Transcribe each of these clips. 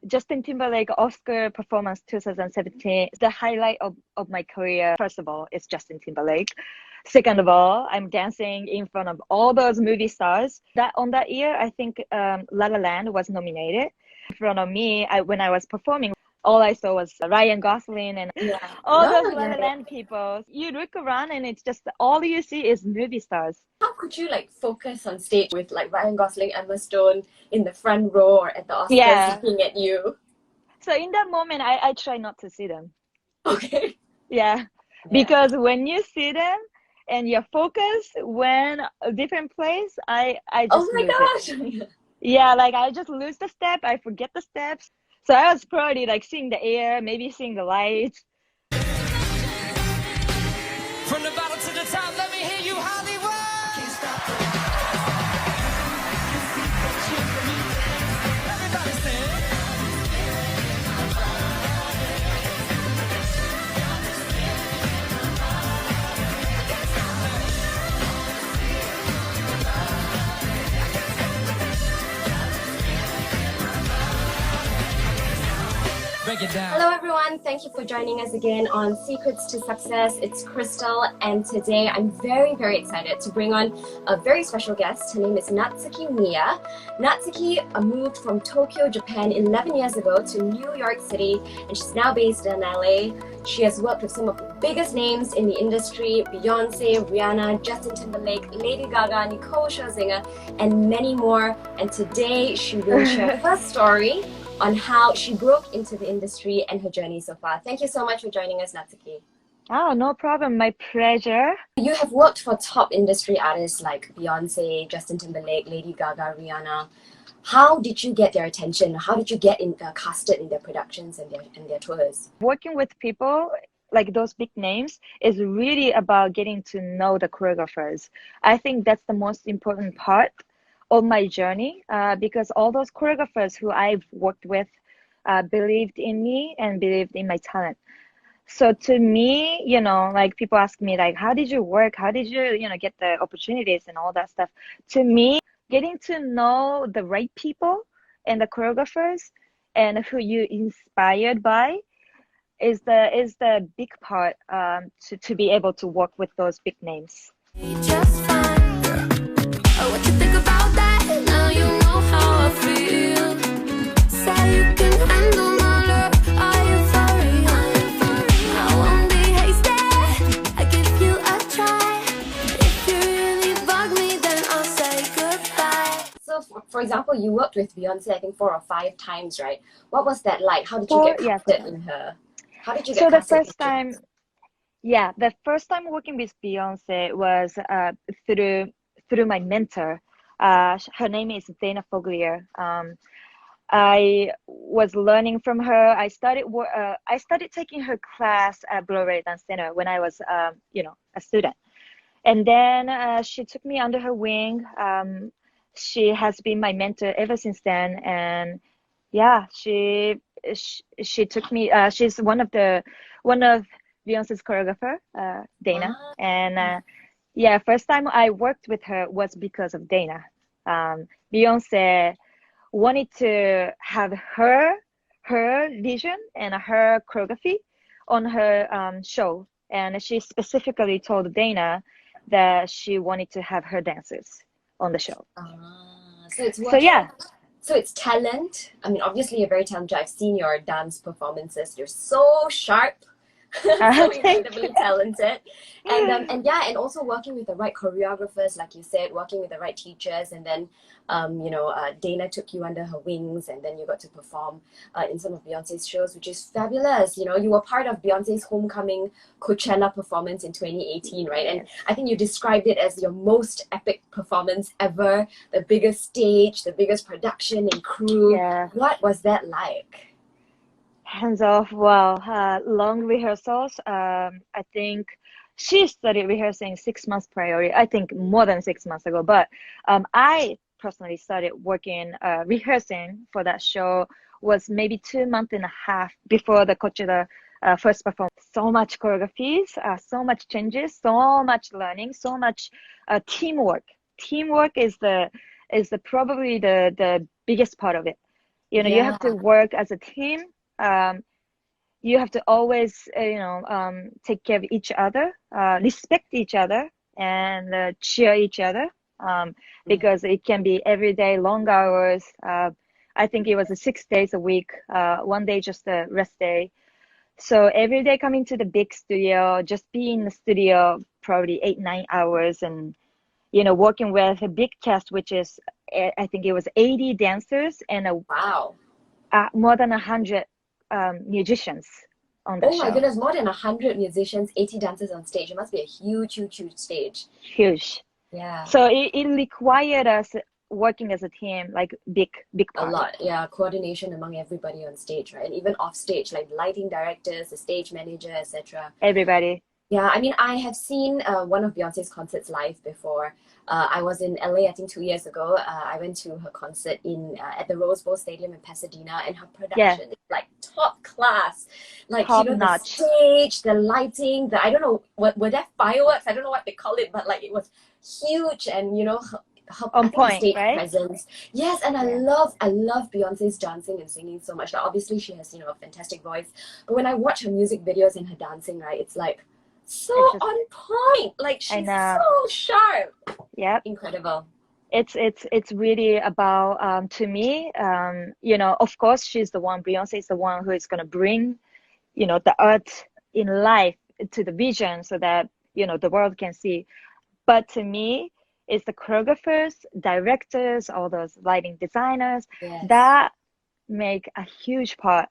Justin Timberlake Oscar performance 2017, the highlight of my career. First of all, it's Justin Timberlake. Second of all, I'm dancing in front of all those movie stars. On that year, I think La La Land was nominated. In front of me, when I was performing, all I saw was Ryan Gosling and all those La La Land people. You look around and it's just all you see is movie stars. How could you like focus on stage with like Ryan Gosling, Emma Stone in the front row or at the Oscars looking at you? So in that moment, I try not to see them. Okay. Yeah. Because when you see them and you're focused when a different place, I just lose it. Yeah, like I just lose the step. I forget the steps. So I was probably like seeing the air, maybe seeing the lights. From the bottom to the top, let me hear you, Hollywood. Can't stop it. Everybody sing. Break it down. Hello everyone, thank you for joining us again on Secrets to Success. It's Krystle, and today I'm very excited to bring on a very special guest. Her name is Natsuki Miya. Natsuki moved from Tokyo, Japan 11 years ago to New York City, and she's now based in LA. She has worked with some of the biggest names in the industry: Beyonce, Rihanna, Justin Timberlake, Lady Gaga, Nicole Scherzinger, and many more. And today she will share her story on how she broke into the industry and her journey so far. Thank you so much for joining us, Natsuki. Oh, no problem. My pleasure. You have worked for top industry artists like Beyonce, Justin Timberlake, Lady Gaga, Rihanna. How did you get their attention? How did you get casted in their productions and their tours? Working with people like those big names is really about getting to know the choreographers. I think that's the most important part of my journey, because all those choreographers who I've worked with believed in me and believed in my talent. So to me, you know, like people ask me like, how did you work? How did you, you know, get the opportunities and all that stuff? To me, getting to know the right people and the choreographers and who you inspired by is the big part to be able to work with those big names. Just fine. Oh, what you think about that? Now you know how I feel. Say you can handle my love. Are you for real? I won't be hasty. I give you a try. If you really bug me, then I'll say goodbye. So, for example, you worked with Beyonce, I think 4 or 5 times, right? What was that like? How did you get casted in her? How did you get casted? So the first time working with Beyonce was through my mentor. Her name is Dana Foglier. I was learning from her. I started taking her class at Broadway Dance Center when I was a student, and then she took me under her wing. She has been my mentor ever since then, and yeah, she took me. She's one of Beyonce's choreographer, Dana, and yeah, first time I worked with her was because of Dana. Beyonce wanted to have her vision and her choreography on her show, and she specifically told Dana that she wanted to have her dancers on the show. So it's talent. I mean, obviously you're very talented. I've seen your dance performances. You're so sharp. So incredibly talented, and also working with the right choreographers, like you said, working with the right teachers, and then Dana took you under her wings, and then you got to perform in some of Beyonce's shows, which is fabulous. You know, you were part of Beyonce's homecoming Coachella performance in 2018, right? And I think you described it as your most epic performance ever, the biggest stage, the biggest production and crew. Yeah. What was that like? Hands off. Well, long rehearsals. I think she started rehearsing 6 months prior. I think more than 6 months ago. But I personally started rehearsing for that show was maybe 2.5 months before the Coachella first performance. So much choreographies, so much changes, so much learning, so much teamwork. Teamwork is probably the biggest part of it. You know, you have to work as a team. You have to always, take care of each other, respect each other, and cheer each other. Because it can be every day, long hours. I think it was 6 days a week, 1 day just a rest day. So every day coming to the big studio, just be in the studio probably 8-9 hours, and working with a big cast, which is I think it was 80 dancers and more than 100 musicians on the show. Oh my goodness, more than 100 musicians, 80 dancers on stage. It must be a huge, huge, huge stage. Huge. Yeah. So it required us working as a team, like big part. A lot, yeah. Coordination among everybody on stage, right? And even off stage, like lighting directors, the stage manager, etc. Everybody. Yeah, I mean, I have seen one of Beyonce's concerts live before. I was in LA, I think 2 years ago. I went to her concert at the Rose Bowl Stadium in Pasadena, and her production is like top class. Like, top the notch. stage, the lighting, I don't know, were there fireworks? I don't know what they call it, but like it was huge, and her on point, stage right? presence. Yes, and I love Beyonce's dancing and singing so much. Now, obviously, she has a fantastic voice, but when I watch her music videos and her dancing, right, it's like so on point. Like, she's so sharp. Yep. Incredible. It's really about to me. Of course, she's the one. Beyonce is the one who is gonna bring, the art in life to the vision, so that the world can see. But to me, it's the choreographers, directors, all those lighting designers that make a huge part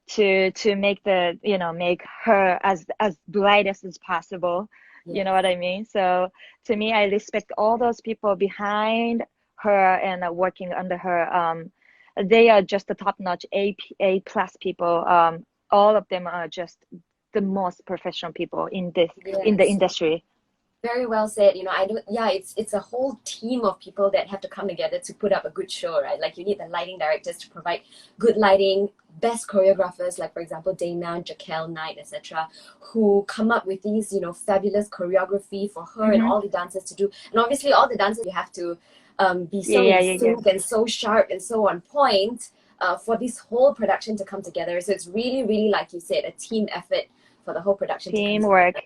to make make her as bright as possible. You know what I mean? So to me, I respect all those people behind her and working under her. They are just the top-notch A plus people. All of them are just the most professional people in the industry. Very well said. It's a whole team of people that have to come together to put up a good show, right? Like, you need the lighting directors to provide good lighting, best choreographers, like for example Dana, Jaquel Knight, etc., who come up with these fabulous choreography for her and all the dancers to do. And obviously all the dancers, you have to be so in sync and so sharp and so on point for this whole production to come together. So it's really, really, like you said, a team effort for the whole production. Teamwork.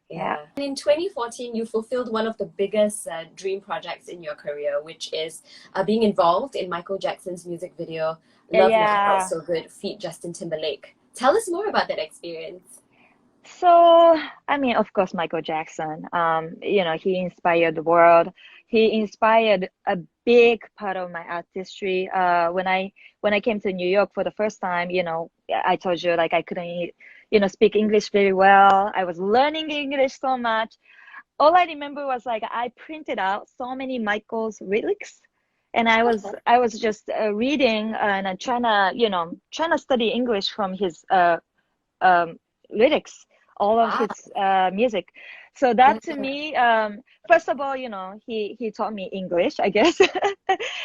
Yeah. And in 2014, you fulfilled one of the biggest dream projects in your career, which is being involved in Michael Jackson's music video, Love Your Heart So Good, feat. Justin Timberlake. Tell us more about that experience. So, I mean, of course, Michael Jackson, he inspired the world. He inspired a big part of my artistry. When I came to New York for the first time, I told you, like, I couldn't speak English very well. I was learning English so much. All I remember was, like, I printed out so many Michael's lyrics, and I was just reading and trying to study English from his lyrics, all of his music. So that to me, first of all, he taught me English, I guess.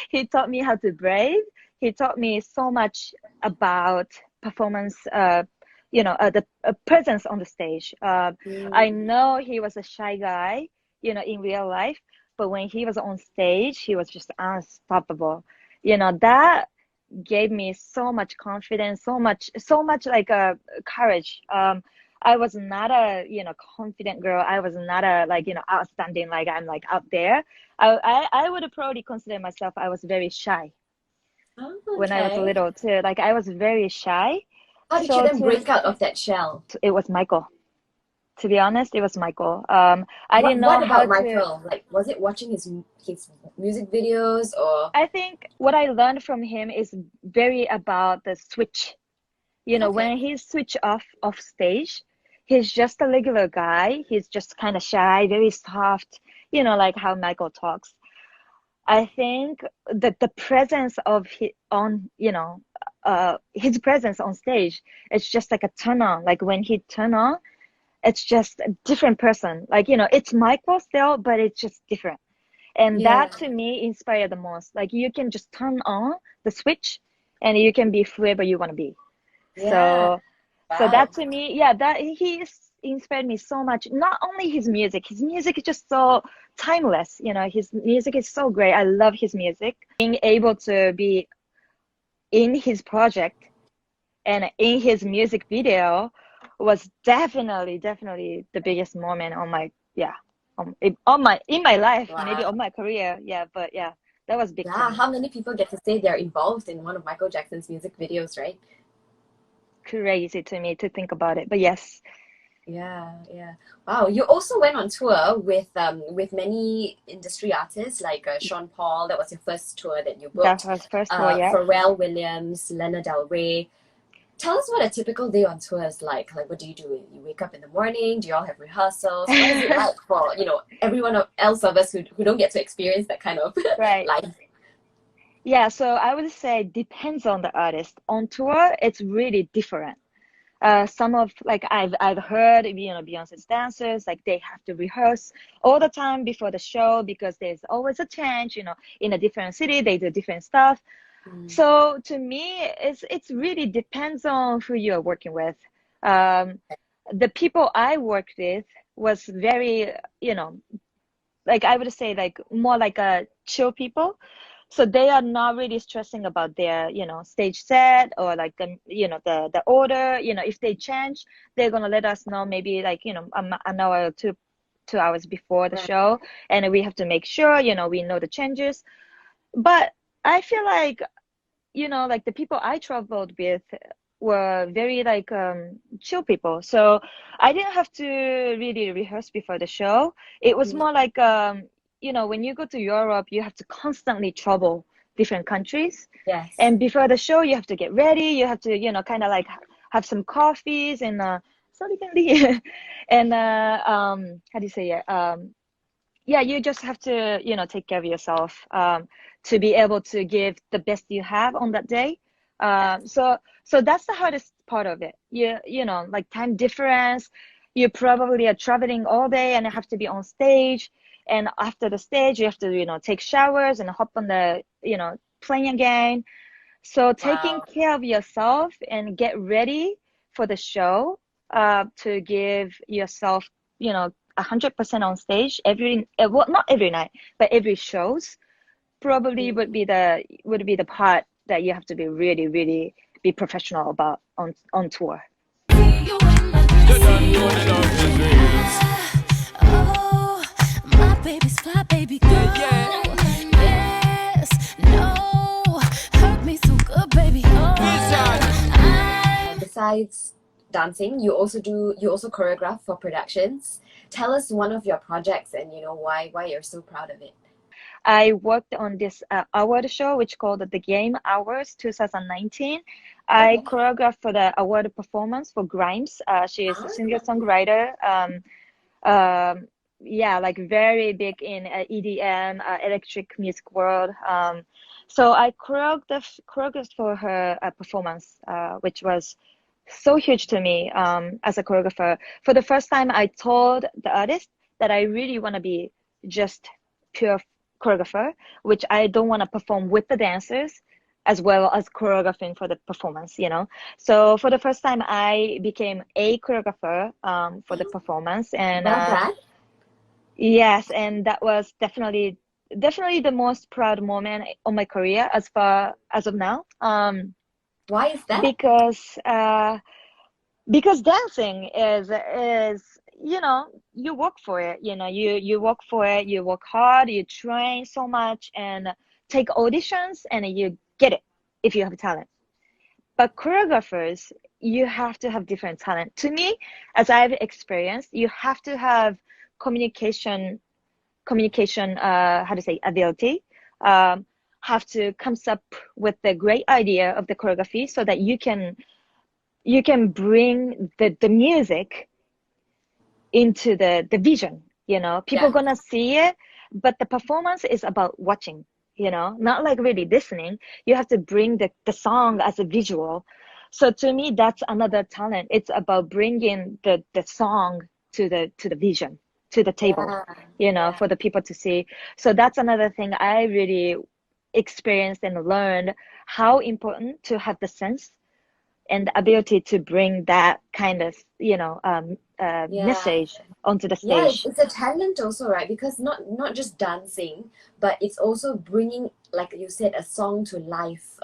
He taught me how to brave. He taught me so much about performance, the presence on the stage. I know he was a shy guy, in real life, but when he was on stage, he was just unstoppable. That gave me so much confidence, so much like courage. I was not a confident girl. I was not a outstanding, like I'm like out there. I would have probably considered myself, I was very shy when I was little too. Like, I was very shy. How did you then break out of that shell? It was Michael. To be honest, it was Michael. I didn't know how to. What about Michael? Like, was it watching his music videos, or? I think what I learned from him is very about the switch. When he switch off stage, he's just a regular guy. He's just kind of shy, very soft. Like how Michael talks. I think that the presence of his presence on stage, it's just like a turn on. Like, when he turn on, it's just a different person. Like, it's Michael still, but it's just different. And that to me inspired the most. Like, you can just turn on the switch and you can be whoever you want to be. So that to me, that he inspired me so much. Not only his music is just so timeless. His music is so great. I love his music. Being able to be in his project and in his music video was definitely the biggest moment on my in my life, maybe on my career. Yeah, but yeah, that was big. Yeah, how many people get to say they're involved in one of Michael Jackson's music videos, right? Crazy to me to think about it, but yes. Yeah. Wow, you also went on tour with many industry artists like Sean Paul. That was your first tour that you booked. That was first tour, yeah. Pharrell Williams, Lana Del Rey. Tell us what a typical day on tour is like. Like, what do? You wake up in the morning? Do you all have rehearsals? What is it like for, everyone else of us who don't get to experience that kind of right. life? Yeah, so I would say depends on the artist. On tour, it's really different. Some of, like, I've heard, Beyonce's dancers, like, they have to rehearse all the time before the show because there's always a change, in a different city, they do different stuff. So to me, it's really depends on who you're working with. The people I worked with was very, like, I would say, like, more like a chill people. So they are not really stressing about their, stage set or like the order. If they change, they're gonna let us know maybe like an hour or two hours before the show, and we have to make sure we know the changes. But I feel like like the people I traveled with were very like chill people. So I didn't have to really rehearse before the show. It was more like when you go to Europe, you have to constantly travel different countries. Yes. And before the show, you have to get ready. You have to, kind of like have some coffees and and how do you say it? Yeah, you just have to, take care of yourself to be able to give the best you have on that day. So that's the hardest part of it. Like time difference. You probably are traveling all day and have to be on stage. And after the stage, you have to, take showers and hop on the, plane again. So taking care of yourself and get ready for the show to give yourself, 100% on stage not every night, but every shows probably would be the part that you have to be really, really be professional about on tour. Baby's fly, baby girl. Yes, no, hurt me so good, baby. Besides dancing, you also choreograph for productions. Tell us one of your projects and why you're so proud of it. I worked on this award show which called the Game Awards 2019. I choreographed for the award performance for Grimes. She is a singer-songwriter. Like very big in EDM, electric music world. So I choreographed for her performance, which was so huge to me as a choreographer. For the first time, I told the artist that I really want to be just pure choreographer, which I don't want to perform with the dancers as well as choreographing for the performance, So for the first time, I became a choreographer for the performance. And yes, and that was definitely the most proud moment of my career as of now. Why is that? Because dancing is you work for it. You work for it. You work hard. You train so much and take auditions, and you get it if you have talent. But choreographers, you have to have different talent. To me, as I've experienced, you have to have communication ability, have to come up with the great idea of the choreography so that you can bring the music into the vision. People gonna see it, but the performance is about watching, not like really listening. You have to bring the song as a visual. So to me, that's another talent. It's about bringing the song to the vision, to the table, for the people to see. So that's another thing I really experienced and learned, how important to have the sense and the ability to bring that kind of, message onto the Yeah, stage. it's a talent also, right? Because not just dancing, but it's also bringing, like you said, a song to life.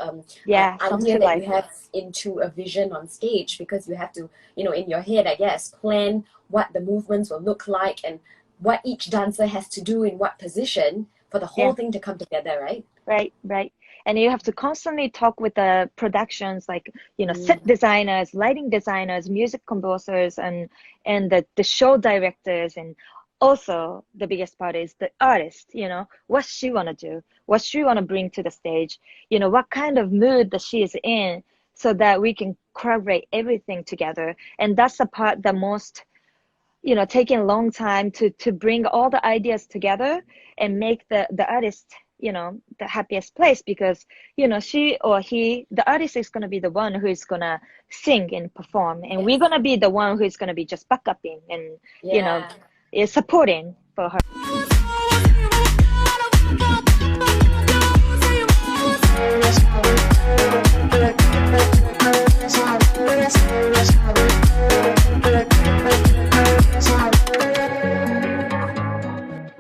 Yeah, an song idea to that life. you have into a vision on stage, because you have to, in your head, I guess, plan what the movements will look like and what each dancer has to do in what position for the whole thing to come together, right? Right. And you have to constantly talk with the productions, like, set designers, lighting designers, music composers, and the show directors. And also the biggest part is the artist, what she want to do, what she want to bring to the stage, what kind of mood that she is in, so that we can collaborate everything together. And that's the part that most, taking a long time to bring all the ideas together and make the artist, the happiest place, because, she or he, the artist is going to be the one who is going to sing and perform. And we're going to be the one who is going to be just backupping and, is supporting for her.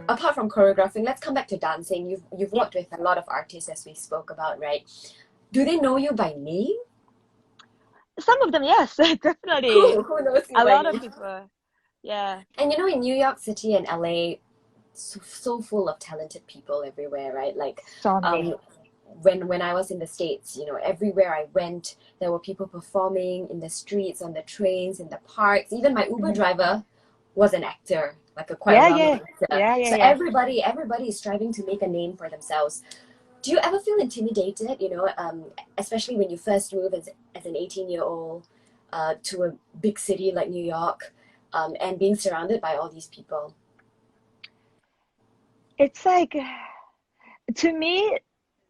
Apart from choreographing, let's come back to dancing. You've worked with a lot of artists, as we spoke about, right? Do they know you by name? Some of them, yes, definitely. Who knows you A by lot name? of people, yeah. And in New York City and LA, so full of talented people everywhere, right? Like, So many. when I was in the States, everywhere I went, there were people performing in the streets, on the trains, in the parks. Even my Uber driver was an actor, like a quite well-known actor. So everybody is striving to make a name for themselves. Do you ever feel intimidated, especially when you first move as an 18-year-old to a big city like New York, and being surrounded by all these people? It's like, to me,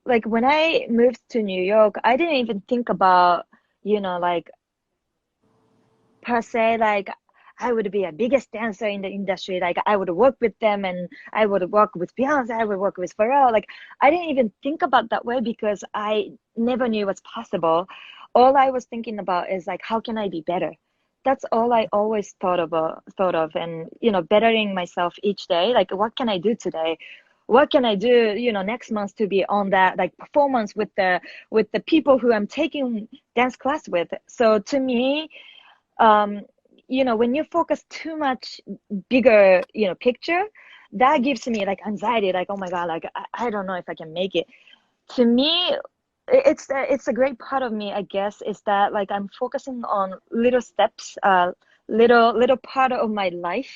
like when I moved to New York, I didn't even think about, like, per se, like, I would be a biggest dancer in the industry. Like, I would work with them, and I would work with Beyonce, I would work with Pharrell. Like, I didn't even think about that way, because I never knew what's possible. All I was thinking about is, like, how can I be better? That's all I always thought of, and, bettering myself each day. Like, what can I do today? What can I do, next month to be on that, like, performance with the people who I'm taking dance class with. So to me, when you focus too much bigger, picture, that gives me, like, anxiety, like, oh my God, like, I don't know if I can make it. To me, it's a great part of me, I guess, is that, like, I'm focusing on little steps, little part of my life.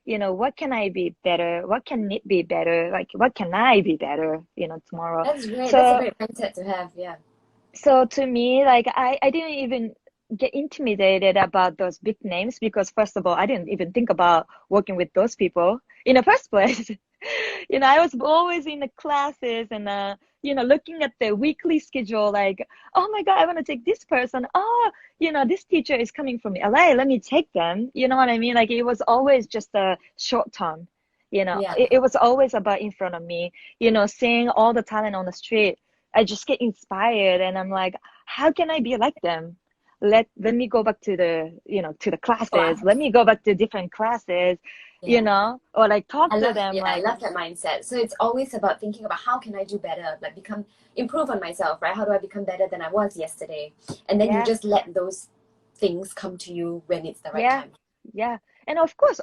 What can I be better? What can it be better? Like, what can I be better, tomorrow? That's great. So, that's a great mindset to have, yeah. So to me, like, I didn't even get intimidated about those big names, because first of all, I didn't even think about working with those people in the first place. I was always in the classes and, looking at the weekly schedule, like, oh my God, I want to take this person. Oh, this teacher is coming from LA. Let me take them. You know what I mean? Like, it was always just a short term, it was always about in front of me, seeing all the talent on the street. I just get inspired, and I'm like, how can I be like them? Let me go back to the, to the classes. Let me go back to different classes, or like talk to them. Yeah, like, I love that mindset. So it's always about thinking about how can I do better, like improve on myself, right? How do I become better than I was yesterday? And then you just let those things come to you when it's the right time. Yeah. And of course,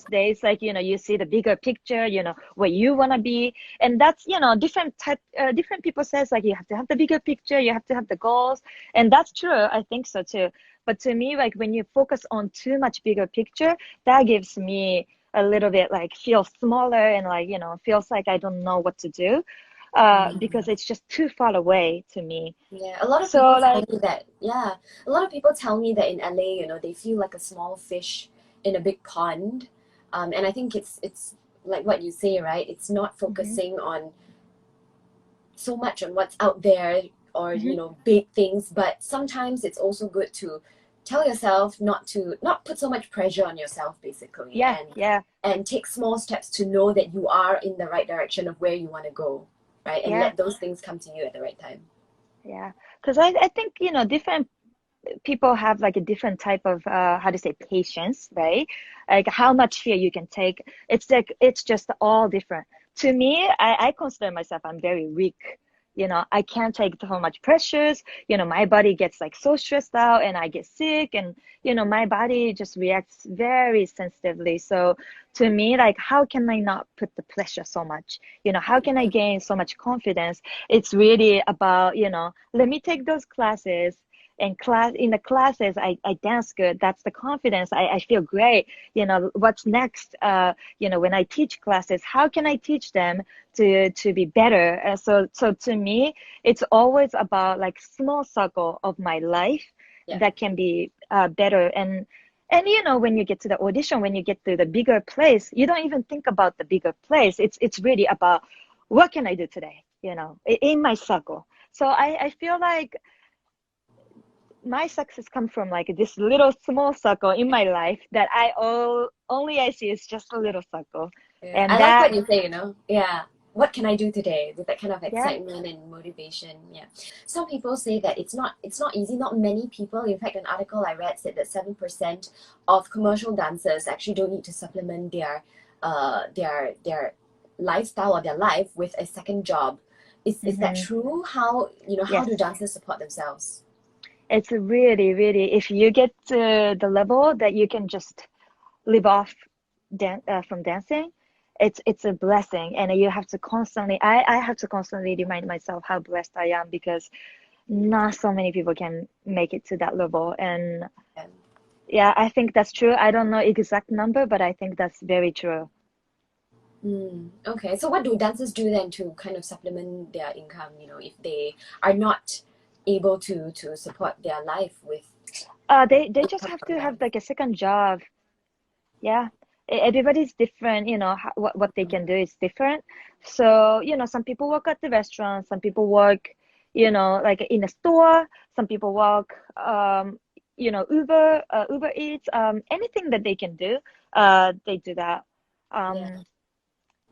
there's, like, you see the bigger picture, where you want to be. And that's, different people says, like, you have to have the bigger picture, you have to have the goals. And that's true. I think so too. But to me, like, when you focus on too much bigger picture, that gives me a little bit, like, feel smaller and, like, feels like I don't know what to do. Because it's just too far away to me. Yeah, a lot of people tell me that. Yeah, a lot of people tell me that in LA, they feel like a small fish in a big pond, and I think it's like what you say, right? It's not focusing on so much on what's out there or big things, but sometimes it's also good to tell yourself not put so much pressure on yourself, basically. And take small steps to know that you are in the right direction of where you want to go, right? And let those things come to you at the right time. Yeah, because I think different people have like a different type of how to say patience, right? Like how much fear you can take. It's like it's just all different. To me, I consider myself I'm very weak. I can't take so much pressures. My body gets like so stressed out and I get sick, and my body just reacts very sensitively. So to me, like how can I not put the pressure so much? How can I gain so much confidence? It's really about, let me take those classes. And in the classes, I dance good. That's the confidence. I feel great. What's next? When I teach classes, how can I teach them to be better? So to me, it's always about like small circle of my life that can be better. And when you get to the audition, when you get to the bigger place, you don't even think about the bigger place. It's really about what can I do today? In my circle. So I feel like my success comes from like this little small circle in my life that only I see is just a little circle. Yeah. And I that, like what you say, yeah, what can I do today, with that kind of excitement and motivation. Some people say that it's not easy. Not many people, in fact an article I read said that 7% of commercial dancers actually don't need to supplement their lifestyle or their life with a second job. Is that true? How how do dancers support themselves? It's really, really, if you get to the level that you can just live off from dancing, it's a blessing. And you have to constantly, I have to constantly remind myself how blessed I am, because not so many people can make it to that level. And yeah, I think that's true. I don't know exact number, but I think that's very true. Okay, so what do dancers do then to kind of supplement their income, if they are not able to support their life with they just have to have like a second job. Everybody's different. What they can do is different. So some people work at the restaurant, some people work like in a store, some people work Uber Eats, anything that they can do, they do that.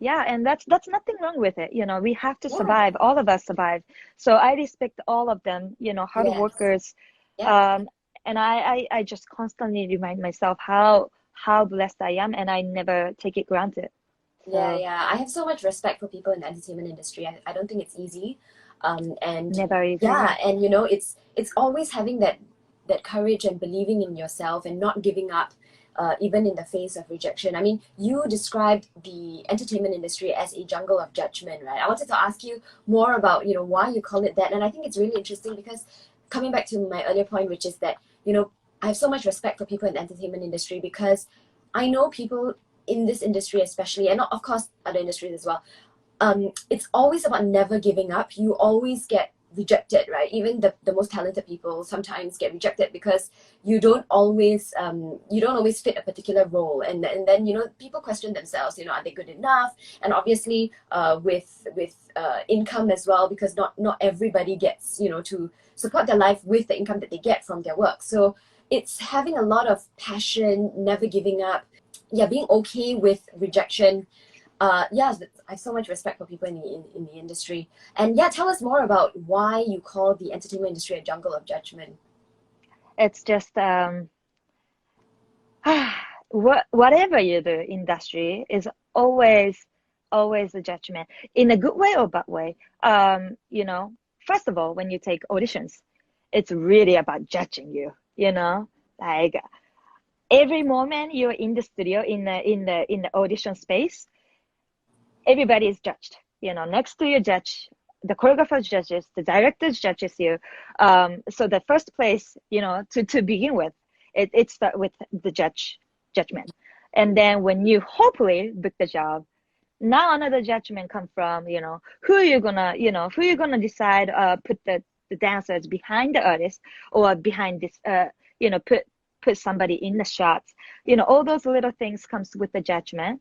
And that's nothing wrong with it. We have to survive. All of us survive. So I respect all of them, hard workers. And I just constantly remind myself how blessed I am, and I never take it granted. So, I have so much respect for people in the entertainment industry. I don't think it's easy. And never easy. And it's always having that courage and believing in yourself and not giving up. Even in the face of rejection. I mean, you described the entertainment industry as a jungle of judgment, right? I wanted to ask you more about, why you call it that. And I think it's really interesting because coming back to my earlier point, which is that, I have so much respect for people in the entertainment industry, because I know people in this industry especially, and of course other industries as well, it's always about never giving up. You always get rejected, right? Even the most talented people sometimes get rejected because you don't always fit a particular role, and then people question themselves, are they good enough? And obviously with income as well, because not everybody gets to support their life with the income that they get from their work. So it's having a lot of passion, never giving up, being okay with rejection. I have so much respect for people in the industry. And tell us more about why you call the entertainment industry a jungle of judgment. It's just whatever you do, industry is always a judgment, in a good way or bad way. First of all, when you take auditions, it's really about judging you. Like every moment you're in the studio, in the audition space, everybody is judged. Next to your judge, the choreographer judges, the director judges you. So the first place, to begin with, it starts with the judgment. And then when you hopefully book the job, now another judgment comes from, who you're gonna decide, put the dancers behind the artist, or behind this, put somebody in the shots. All those little things comes with the judgment.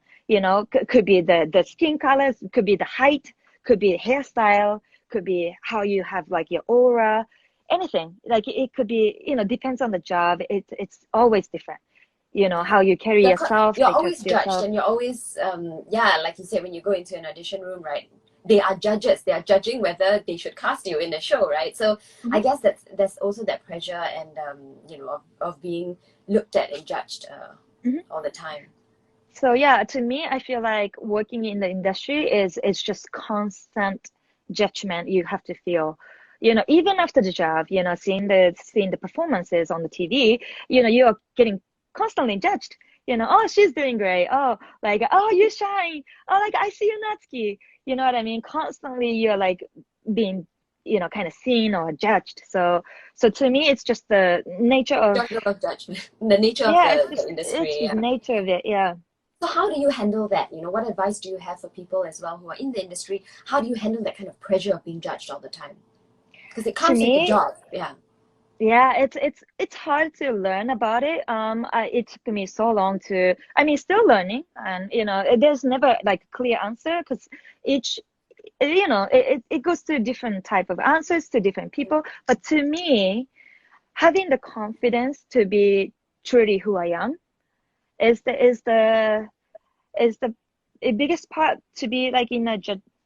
Could be the skin colors, could be the height, could be hairstyle, could be how you have like your aura, anything. Like it could be, depends on the job. It's always different. How you carry yourself. You're always judged, and you're always, like you said, when you go into an audition room, right? they are judges. They are judging whether they should cast you in a show, right? So I guess there's also that pressure and of being looked at and judged all the time. So yeah, to me, I feel like working in the industry is just constant judgment you have to feel. Even after the job, seeing the performances on the TV, you are getting constantly judged. Oh, she's doing great. Oh, like, oh, you shine. Oh, like, I see you, Natsuki. You know what I mean? Constantly you're like being, kind of seen or judged. So to me, it's just the nature of judgment, the nature of the industry. It's the nature of it, yeah. So how do you handle that? What advice do you have for people as well who are in the industry? How do you handle that kind of pressure of being judged all the time? Because it comes with the job, yeah. Yeah, it's hard to learn about it. It took me so long still learning, and there's never like a clear answer because it goes to different type of answers to different people. But to me, having the confidence to be truly who I am is the biggest part to be like in a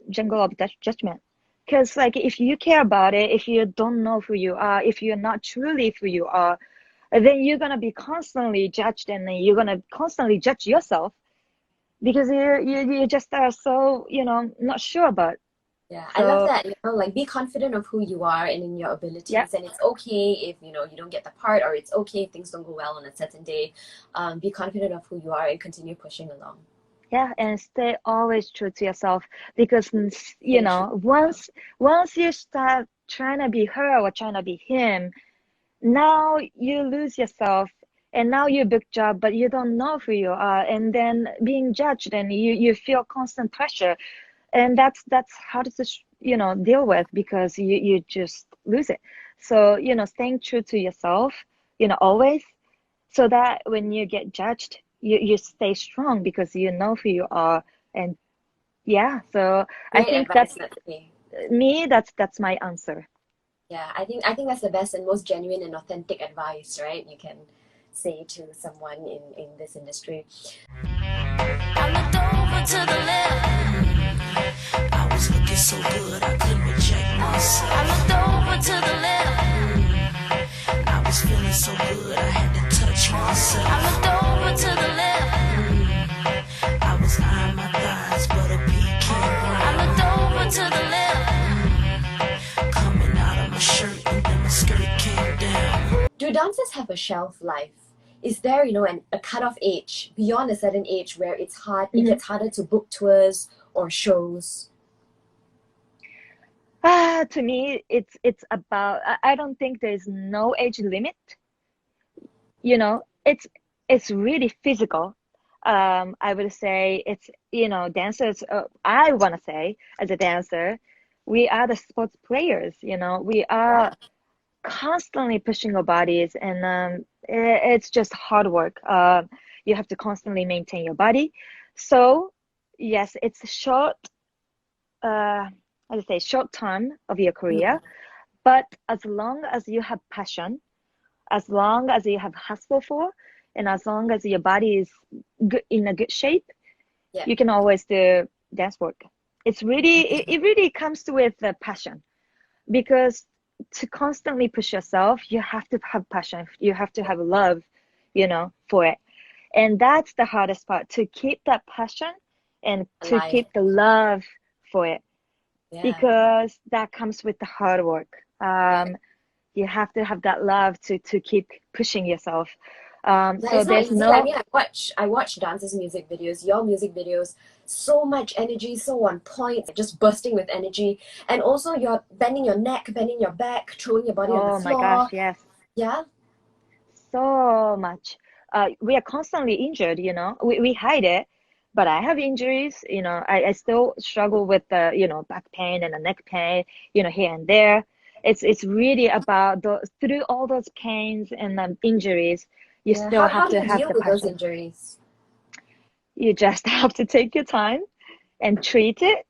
jungle of judgment. Because like if you care about it, if you don't know who you are, if you're not truly who you are, then you're gonna be constantly judged, and then you're gonna constantly judge yourself because you just are so not sure about. Yeah, I love that. Like be confident of who you are and in your abilities, and it's okay if you don't get the part, or it's okay if things don't go well on a certain day. Be confident of who you are and continue pushing along. Yeah, and stay always true to yourself, because once you start trying to be her or trying to be him, now you lose yourself, and now you book job but you don't know who you are, and then being judged, and you feel constant pressure, and that's hard to deal with, because you just lose it. So staying true to yourself always, so that when you get judged, you stay strong because you know who you are. And yeah, so I think that's me. That's my answer. Yeah, I think that's the best and most genuine and authentic advice, right? You can say to someone in this industry. I looked over to the left. I was looking so good I couldn't reject myself. I looked over to the left. I was feeling so good I had to touch myself. I looked over to the left. I was eyeing my thighs, but a beat came round. I looked over to the left. Coming out of my shirt and then my skirt came down. Do dancers have a shelf life? Is there, a cutoff age beyond a certain age where it's hard? It gets harder to book tours or shows. To me, it's about. I don't think there's no age limit. It's really physical. I would say it's dancers. I want to say as a dancer, we are the sports players. We are constantly pushing our bodies, and it's just hard work. You have to constantly maintain your body. So yes, it's a short time of your career, but as long as you have passion, as long as you have hustle for, and as long as your body is in a good shape, you can always do dance work. It's really it really comes with the passion, because to constantly push yourself, you have to have passion. You have to have love, for it. And that's the hardest part, to keep that passion and to keep the love for it, because that comes with the hard work. You have to have that love to keep pushing yourself. So there's no. I mean, I watch dancers' music videos, your music videos. So much energy, so on point, just bursting with energy, and also you're bending your neck, bending your back, throwing your body on the floor. Oh my gosh, yes. Yeah. So much. We are constantly injured. We hide it, but I have injuries. I still struggle with the back pain and the neck pain. Here and there. It's really about through all those pains and injuries. You still have to have the passion. How do you deal with those injuries? You just have to take your time and treat it,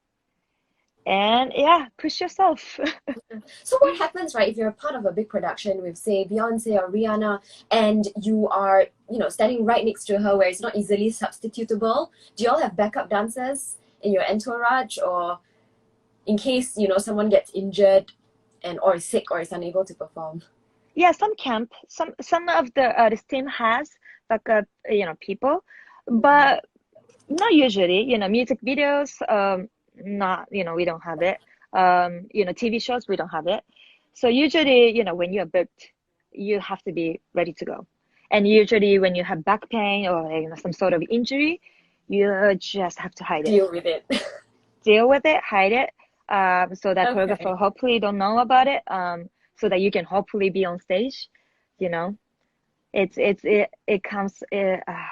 and push yourself. So what happens, right, if you're a part of a big production with, say, Beyonce or Rihanna, and you are, standing right next to her where it's not easily substitutable? Do you all have backup dancers in your entourage, or in case, you know, someone gets injured and or is sick or is unable to perform? Yeah, some camp, some of the team has backup, people, but not usually. Music videos, not, we don't have it. TV shows, we don't have it. So usually, when you're booked, you have to be ready to go. And usually when you have back pain or some sort of injury, you just have to hide it. Deal with it. Deal with it, hide it, so that Okay. choreographer hopefully don't know about it, so that you can hopefully be on stage. It comes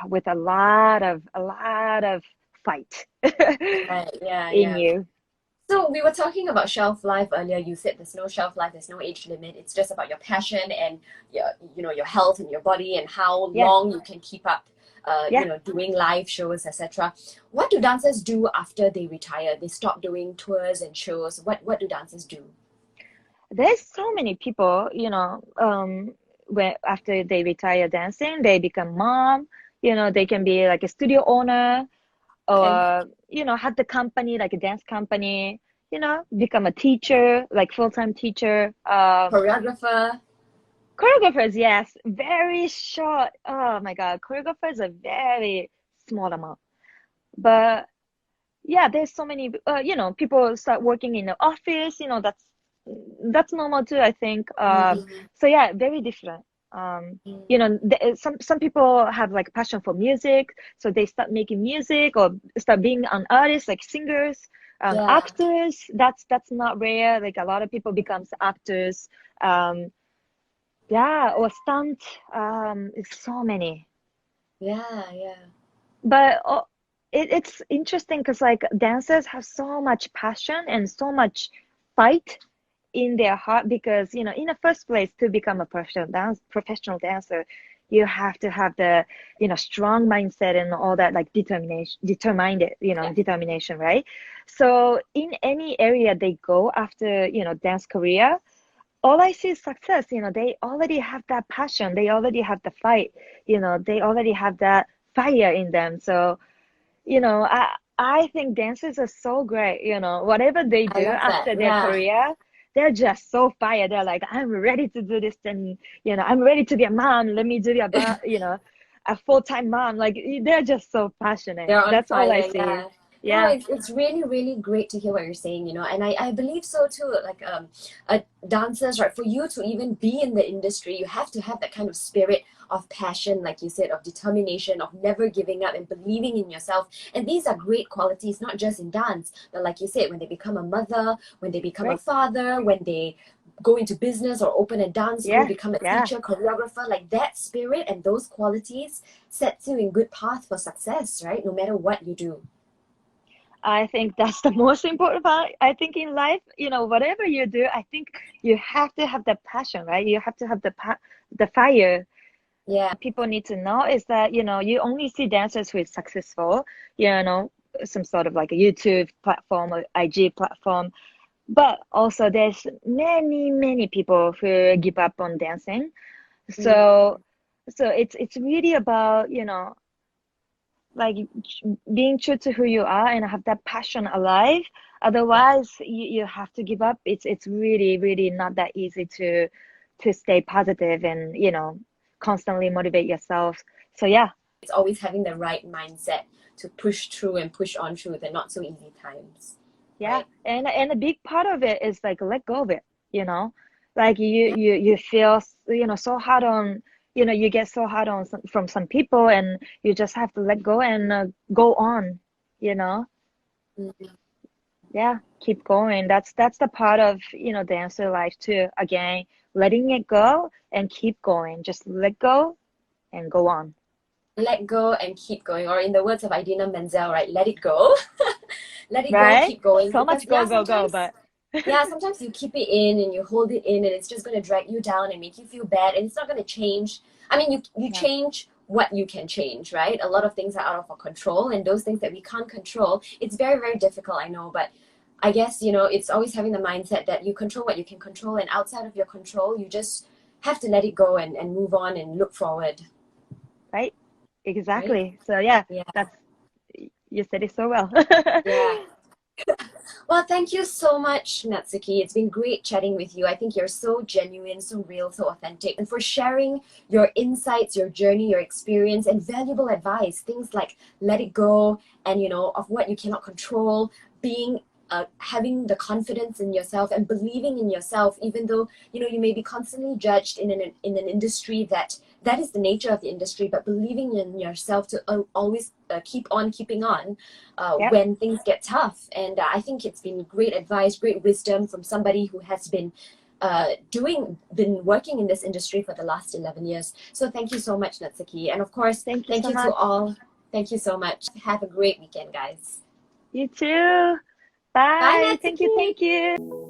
with a lot of fight Right, yeah, in yeah. you. So we were talking about shelf life earlier. You said there's no shelf life, there's no age limit. It's just about your passion and your health and your body and how Yeah. long you can keep up, Yeah. doing live shows, etc. What do dancers do after they retire? They stop doing tours and shows. What do dancers do? There's so many people, where after they retire dancing, they become mom. They can be like a studio owner, or have the company, like a dance company. Become a teacher, like full-time teacher. Choreographer. Choreographers, yes, very short. Oh my God, choreographers are very small amount. But yeah, there's so many. People start working in the office. That's normal too, I think. So yeah, very different. Some people have like passion for music, so they start making music or start being an artist, like singers, Yeah. actors. That's not rare. Like a lot of people becomes actors. Or stunt. It's so many. Yeah, yeah. But it's interesting because like dancers have so much passion and so much fight in their heart, because in the first place, to become a professional dancer, you have to have the strong mindset and all that, like determination, right? So in any area they go after dance career, all I see is success. They already have that passion, they already have the fight, they already have that fire in them. So I think dancers are so great. Whatever they I do love that. after their Yeah. career, they're just so fired. They're like, I'm ready to do this, and I'm ready to be a mom. Let me do a full-time mom. Like they're just so passionate. They're on That's all I fire, see. yeah. Yeah. No, it's really, really great to hear what you're saying, and I believe so too. Like dancers, right? For you to even be in the industry, you have to have that kind of spirit of passion, like you said, of determination, of never giving up and believing in yourself. And these are great qualities, not just in dance, but like you said, when they become a mother, when they become a Right. father, when they go into business or open a dance school, Yeah, become a yeah. teacher, choreographer, like that spirit and those qualities sets you in good path for success, right? No matter what you do. I think that's the most important part. I think in life, whatever you do, I think you have to have the passion, right? You have to have the fire. Yeah. People need to know is that, you only see dancers who is successful, some sort of like a YouTube platform or IG platform. But also there's many people who give up on dancing. So it's really about, like being true to who you are and have that passion alive. Otherwise, you have to give up. It's really, really not that easy to stay positive and, constantly motivate yourself. So yeah. It's always having the right mindset to push through and push on through the not so easy times. Yeah. Right. And a big part of it is like let go of it, like you feel, so hard on, you get so hard on from some people, and you just have to let go and go on, Yeah, keep going. That's the part of, dancer life too. Again, letting it go and keep going. Just let go and go on. Let go and keep going, or in the words of Idina Menzel, right? Let it go. Let it Right? go, keep going. So much Because, go, sometimes- but yeah, sometimes you keep it in and you hold it in, and it's just going to drag you down and make you feel bad, and it's not going to change. I mean, you Yeah. change what you can change, right? A lot of things are out of our control, and those things that we can't control, it's very, very difficult, I know, but I guess, it's always having the mindset that you control what you can control, and outside of your control, you just have to let it go and move on and look forward. right? Exactly. So yeah, Yeah. you said it so well. Yeah. Well, thank you so much, Natsuki. It's been great chatting with you. I think you're so genuine, so real, so authentic, and for sharing your insights, your journey, your experience, and valuable advice. Things like let it go, and of what you cannot control, being having the confidence in yourself and believing in yourself, even though you may be constantly judged in an industry that is the nature of the industry, but believing in yourself to always keep on keeping on Yep. when things get tough. And I think it's been great advice, great wisdom from somebody who has been working in this industry for the last 11 years. So thank you so much, Natsuki. And of course, Thank you so to much. all. Thank you so much. Have a great weekend, guys. You too. Bye. Bye, Thank you. Natsuki. Thank you.